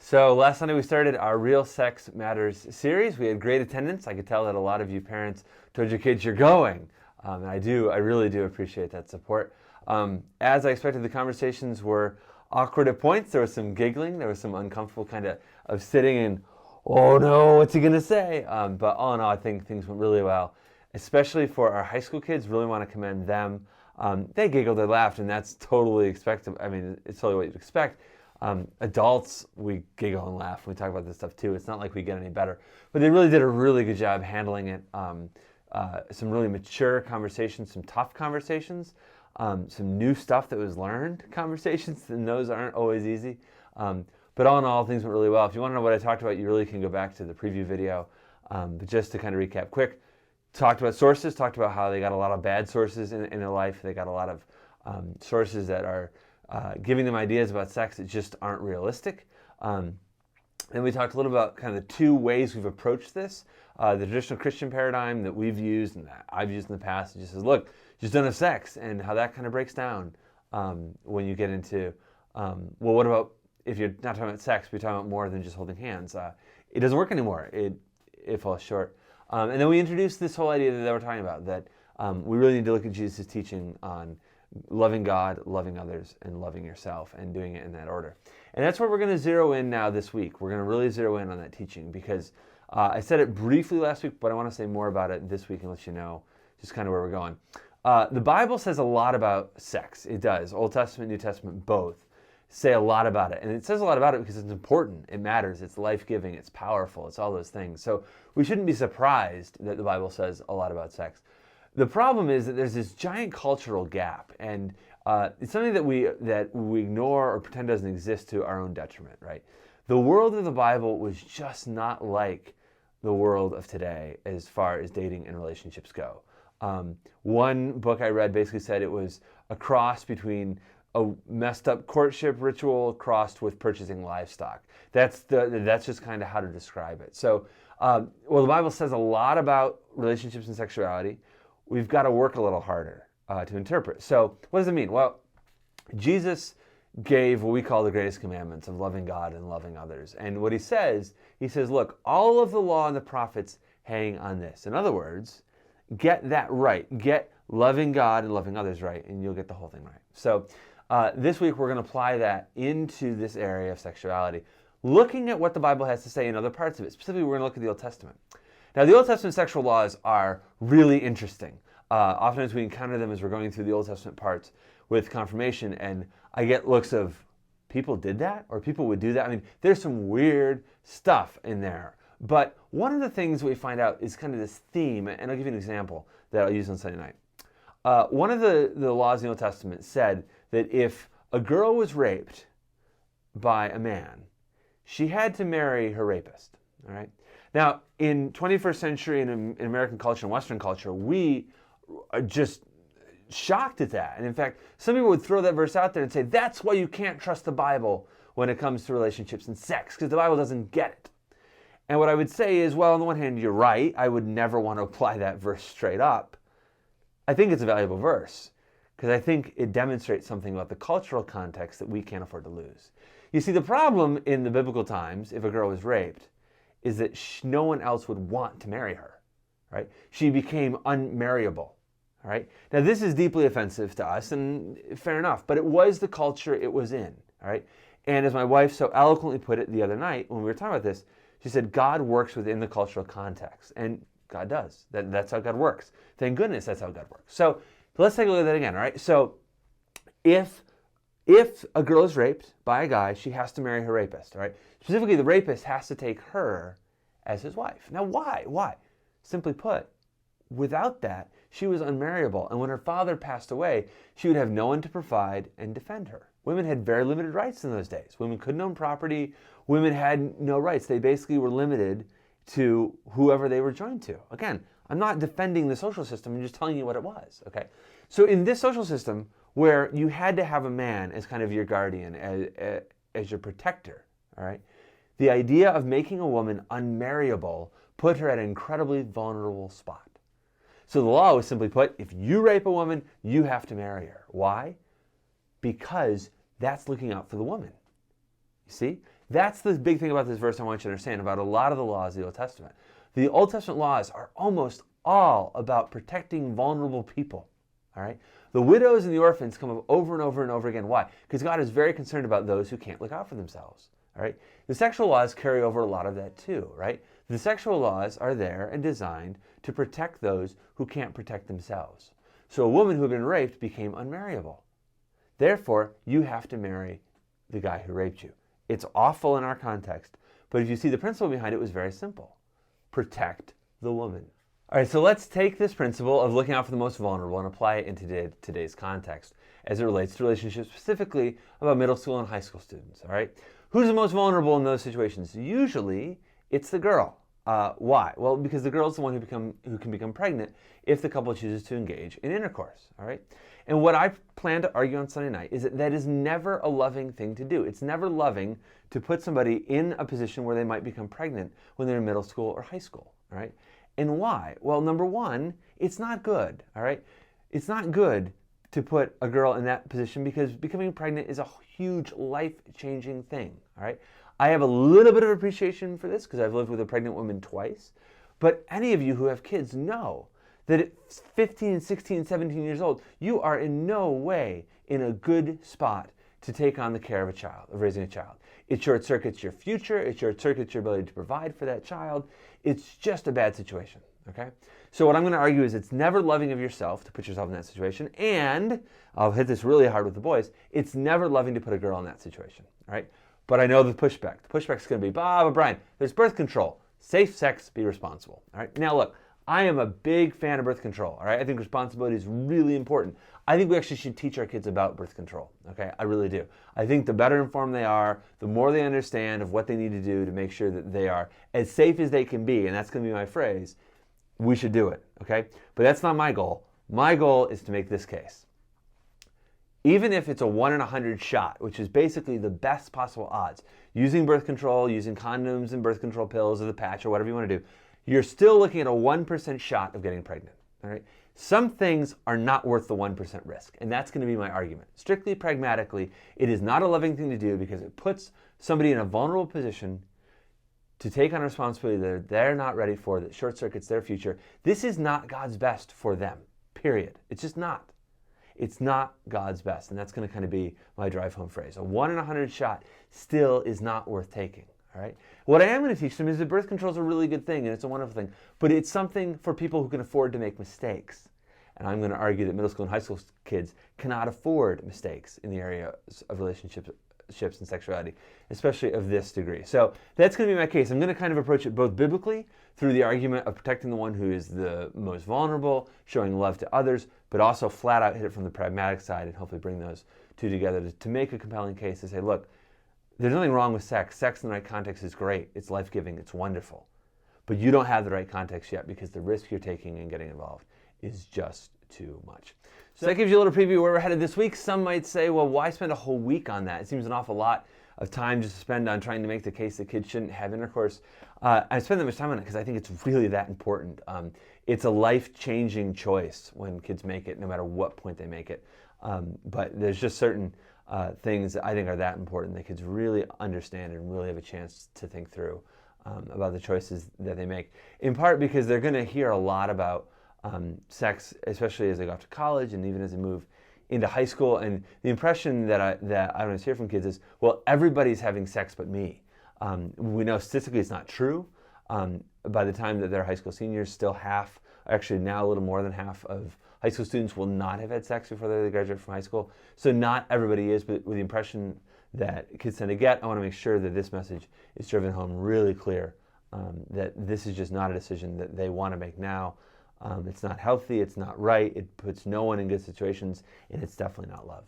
So last Sunday we started our Real Sex Matters series. We had great attendance. I could tell that a lot of you parents told your kids you're going. And I really do appreciate that support. As I expected, the conversations were awkward at points. There was some giggling. There was some uncomfortable kind of sitting and, oh no, what's he going to say? But all in all, I think things went really well, especially for our high school kids. Really want to commend them. They giggled, they laughed, and that's totally expected. I mean, it's totally what you'd expect. Adults, we giggle and laugh when we talk about this stuff too. It's not like we get any better. But they really did a really good job handling it. Some really mature conversations, some tough conversations, some new stuff that was learned conversations, and those aren't always easy. But all in all, things went really well. If you want to know what I talked about, you really can go back to the preview video. But just to kind of recap quick, talked about sources, talked about how they got a lot of bad sources in their life. They got a lot of sources that are giving them ideas about sex that just aren't realistic. And we talked a little about kind of the two ways we've approached this. The traditional Christian paradigm that we've used and that I've used in the past, it just says, look, just don't have sex, and how that kind of breaks down when you get into, well, what about if you're not talking about sex, but you're talking about more than just holding hands? It doesn't work anymore. It falls short. And then we introduced this whole idea that we're talking about, that we really need to look at Jesus' teaching on loving God, loving others, and loving yourself, and doing it in that order. And that's where we're going to zero in now this week. We're going to really zero in on that teaching because I said it briefly last week, but I want to say more about it this week and let you know just kind of where we're going. The Bible says a lot about sex. It does. Old Testament, New Testament, both say a lot about it. And it says a lot about it because it's important. It matters. It's life-giving. It's powerful. It's all those things. So we shouldn't be surprised that the Bible says a lot about sex. The problem is that there's this giant cultural gap, and it's something that we ignore or pretend doesn't exist to our own detriment, right? The world of the Bible was just not like the world of today as far as dating and relationships go. One book I read basically said it was a cross between a messed up courtship ritual crossed with purchasing livestock. That's just kind of how to describe it. So, well, the Bible says a lot about relationships and sexuality. We've got to work a little harder to interpret. So what does it mean? Well, Jesus gave what we call the greatest commandments of loving God and loving others. And what he says, look, all of the law and the prophets hang on this. In other words, get that right. Get loving God and loving others right, and you'll get the whole thing right. So this week we're going to apply that into this area of sexuality, looking at what the Bible has to say in other parts of it. Specifically, we're going to look at the Old Testament. Now, the Old Testament sexual laws are really interesting. Oftentimes we encounter them as we're going through the Old Testament parts with confirmation, and I get looks of, people did that? Or people would do that? I mean, there's some weird stuff in there. But one of the things we find out is kind of this theme, and I'll give you an example that I'll use on Sunday night. One of the laws in the Old Testament said that if a girl was raped by a man, she had to marry her rapist, all right? Now, in 21st century and in American culture and Western culture, we are just shocked at that. And in fact, some people would throw that verse out there and say, that's why you can't trust the Bible when it comes to relationships and sex, because the Bible doesn't get it. And what I would say is, well, on the one hand, you're right. I would never want to apply that verse straight up. I think it's a valuable verse because I think it demonstrates something about the cultural context that we can't afford to lose. You see, the problem in the biblical times, if a girl was raped, is that no one else would want to marry her, right? She became unmarriable, all right? Now, this is deeply offensive to us, and fair enough, but it was the culture it was in, all right? And as my wife so eloquently put it the other night when we were talking about this, she said, God works within the cultural context, and God does. That's how God works. Thank goodness that's how God works. So let's take a look at that again, all right? So if a girl is raped by a guy, she has to marry her rapist, all right? Specifically, the rapist has to take her as his wife. Now, why? Why? Simply put, without that, she was unmarriable. And when her father passed away, she would have no one to provide and defend her. Women had very limited rights in those days. Women couldn't own property. Women had no rights. They basically were limited to whoever they were joined to. Again, I'm not defending the social system. I'm just telling you what it was, okay? So in this social system where you had to have a man as kind of your guardian, as your protector, all right? The idea of making a woman unmarriable put her at an incredibly vulnerable spot. So the law was simply put, if you rape a woman, you have to marry her. Why? Because that's looking out for the woman. You see? That's the big thing about this verse I want you to understand about a lot of the laws of the Old Testament. The Old Testament laws are almost all about protecting vulnerable people. All right? The widows and the orphans come up over and over and over again. Why? Because God is very concerned about those who can't look out for themselves. All right? The sexual laws carry over a lot of that too, right? The sexual laws are there and designed to protect those who can't protect themselves. So a woman who had been raped became unmarriable. Therefore, you have to marry the guy who raped you. It's awful in our context, but if you see the principle behind it, was very simple. Protect the woman. All right, so let's take this principle of looking out for the most vulnerable and apply it into today's context as it relates to relationships, specifically about middle school and high school students, all right? Who's the most vulnerable in those situations? Usually, it's the girl. Why? Well, because the girl is the one who can become pregnant if the couple chooses to engage in intercourse, all right? And what I plan to argue on Sunday night is that is never a loving thing to do. It's never loving to put somebody in a position where they might become pregnant when they're in middle school or high school, all right? And why? Well, number one, it's not good, all right? It's not good to put a girl in that position because becoming pregnant is a huge life-changing thing, all right? I have a little bit of appreciation for this because I've lived with a pregnant woman twice, but any of you who have kids know that at 15, 16, 17 years old, you are in no way in a good spot to take on the care of a child, of raising a child. It short-circuits your future, it short-circuits your ability to provide for that child. It's just a bad situation, okay? So what I'm going to argue is it's never loving of yourself to put yourself in that situation, and I'll hit this really hard with the boys, it's never loving to put a girl in that situation, all right? But I know the pushback. The pushback is going to be, but Brian, there's birth control. Safe sex, be responsible, all right? Now look, I am a big fan of birth control, all right? I think responsibility is really important. I think we actually should teach our kids about birth control, okay? I really do. I think the better informed they are, the more they understand of what they need to do to make sure that they are as safe as they can be, and that's going to be my phrase, we should do it, okay? But that's not my goal. My goal is to make this case. Even if it's a 1 in 100 shot, which is basically the best possible odds, using birth control, using condoms and birth control pills or the patch or whatever you want to do, you're still looking at a 1% shot of getting pregnant, all right? Some things are not worth the 1% risk, and that's going to be my argument. Strictly pragmatically, it is not a loving thing to do because it puts somebody in a vulnerable position to take on a responsibility that they're not ready for, that short-circuits their future. This is not God's best for them, period. It's just not. It's not God's best, and that's going to kind of be my drive-home phrase. A 1 in 100 shot still is not worth taking. All right? What I am going to teach them is that birth control is a really good thing and it's a wonderful thing, but it's something for people who can afford to make mistakes. And I'm going to argue that middle school and high school kids cannot afford mistakes in the area of relationships and sexuality, especially of this degree. So that's going to be my case. I'm going to kind of approach it both biblically through the argument of protecting the one who is the most vulnerable, showing love to others, but also flat out hit it from the pragmatic side and hopefully bring those two together to make a compelling case to say, look, there's nothing wrong with sex. Sex in the right context is great. It's life-giving. It's wonderful. But you don't have the right context yet because the risk you're taking in getting involved is just too much. So that gives you a little preview where we're headed this week. Some might say, well, why spend a whole week on that? It seems an awful lot of time just to spend on trying to make the case that kids shouldn't have intercourse. I spend that much time on it because I think it's really that important. It's a life-changing choice when kids make it, no matter what point they make it. But there's just certain things that I think are that important that kids really understand and really have a chance to think through about the choices that they make. In part because they're going to hear a lot about sex, especially as they go off to college and even as they move into high school. And the impression that I always hear from kids is, well, everybody's having sex but me. We know statistically it's not true. By the time that they're high school seniors, still half, actually now a little more than half of high school students will not have had sex before they graduate from high school. So not everybody is, but with the impression that kids tend to get, I want to make sure that this message is driven home really clear, that this is just not a decision that they want to make now. It's not healthy, it's not right, it puts no one in good situations, and it's definitely not love.